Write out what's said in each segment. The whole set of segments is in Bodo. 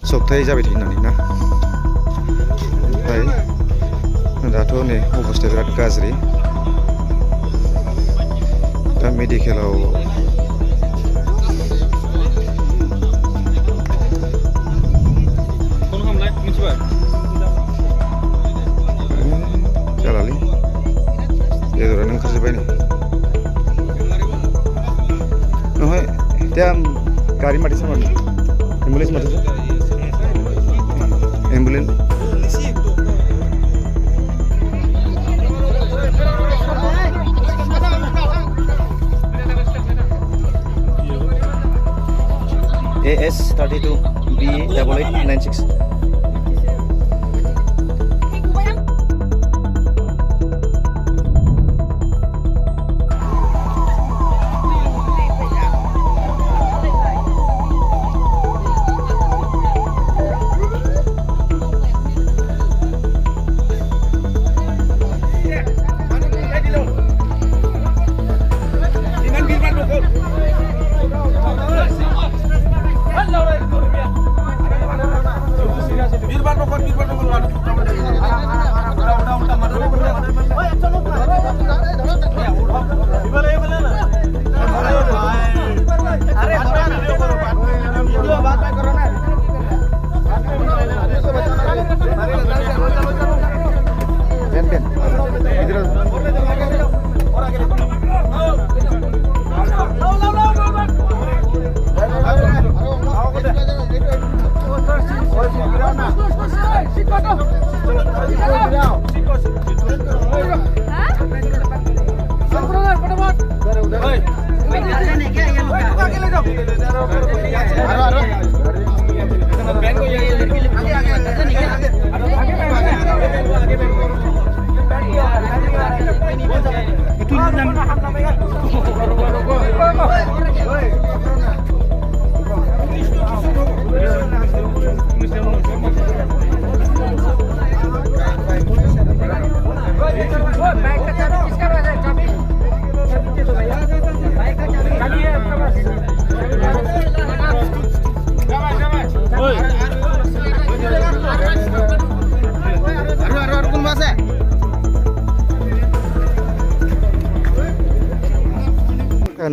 सप्ताहै जाबाय थायो होननानै ना ओमफ्राय दाथ' नै अबस्थाया बिराद गाज्रि दा मेडिकेलाव जालालै बेदरानो ओंखारजोब्बाय नै नहय त्या गाड़ी माटी से एम्बुलेंस माटी एम्बुलेंस AS32 B8896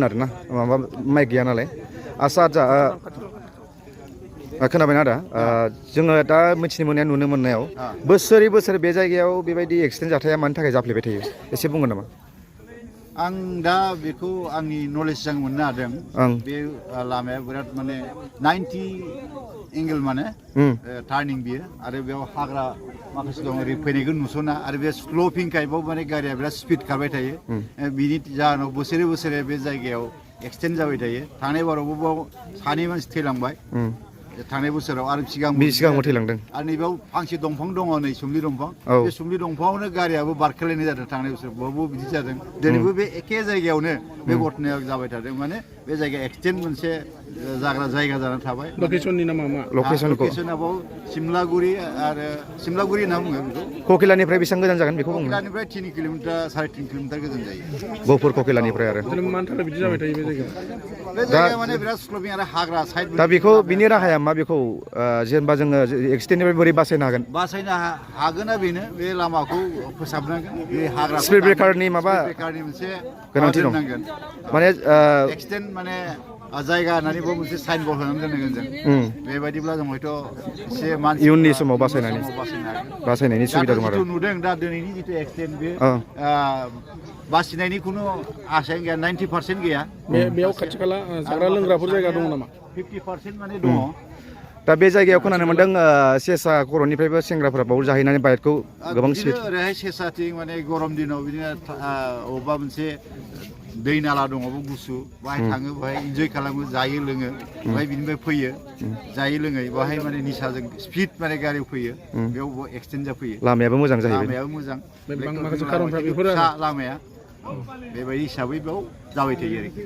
आरोना माबा माइ गैया नालाय आसा खोनाबायना आदा जोङो दा मिथिनो मोननाया नुनो मोननायाव बोसोरै बोसोर बे जायगायाव बेबायदि एक्सिडेन्ट जाथाया मानि थाखाय जाफ्लेबाय थायो एसे बुंगोन नामा आं दा बेखौ आंनि नलेजजों मोननो हादों बे लामाया बिराद माने 90 एंगल माने टार्निं बियो आरो बेयाव हाग्रा माखासे दं ओरै फैनायखौ नुस'ना आरो बे स्ल'पिं टाइपआव माने गारिया बिराद स्पिड खारबाय थायो बिनि जाहोनाव बोसोरे बोसोरे बे जायगायाव एक्सिडेन्ट जाबाय थायो थांनाय बारावबो बाव सानै मानसि थैलांबाय थांनाय बोसोराव आरो सिगांबो थैलांदों आरो नैबाव फांसे दंफां दङ नै सुमलि दंफां बे सुमलि दंफाङावनो गारियाबो बारखेलायनाय जादों थांनाय बोसोराव बावबो बिदि जादों दिनैबो बे एखे जायगायावनो बे घटनाया जाबाय थादों माने बे जायगाया एक्सिडेन्ट मोनसे जाग्रा जायगा जानानै थाबाय लकेसननि नामा मा लकेसना बाव सिमलागुरि आरो सिमलागुरि होनना बुङो बेखौ ककिलानिफ्राय बेसेबां गोजान जागोन बेखौ बुङो ककिलानिफ्राय 3 किल'मिटार 3.5 किल'मिटार गोजान जायो गहपुर ककिलानिफ्राय आरो मानि थाखाय बिदि जाबाय थायो बे जायगाया माने बिराद स्ल'पिं आरो हाग्रा साइड दा बेखौ बिनि राहाया मा बेखौ जेनेबा जोङो एक्सिडेन्टनिफ्राय बोरै बासायनो हागोना बेनो बे लामाखौ फोसाबनांगोन बे हाग्रा स्पिड ब्रेकारनि माबा मोनसे गोनांथि दं माने एक्सिडेन्ट माने जायगा होननानैबो मोनसे साइन बर्ड होनानै दोननांगोन जों बेबायदिब्ला जों हयथ' एसे मानसि इयुननि समाव बासायनायनि सुबिदा दं आरो नुदों दा दिनैनि जिथु एक्सिडेन्ट बे बासिनायनि खुनु आसायानो गैया 90% गैया बेयाव खाथि खाला जाग्रा लोंग्राफोर जायगा दङ नामा 50% माने दङ दा बे जायगायाव खोनानो मोनदों सेसा खर'निफ्रायबो सेंग्राफोरा बाव जाहैनानै बाइकखौ गोबां स्पिड ओरैहाय सेसाथिं माने गरम दिनाव बिदिनो अबेबा मोनसे दै नाला दङ गुसु बाहाय थाङो बाहाय इन्जय खालामो जायो लोङो बाहाय बिनिफ्राय फैयो जायै लोङै बाहाय माने निसाजों स्पिड माने गारियाव फैयो बेयाव एक्सिडेन्ट जाफैयो लामायाबो मोजां जाहैबाय लामायाबो मोजां माखासे खारनफ्रा बेफोर लामाया बेबायदि हिसाबै बेयाव जाबाय थायो आरोखि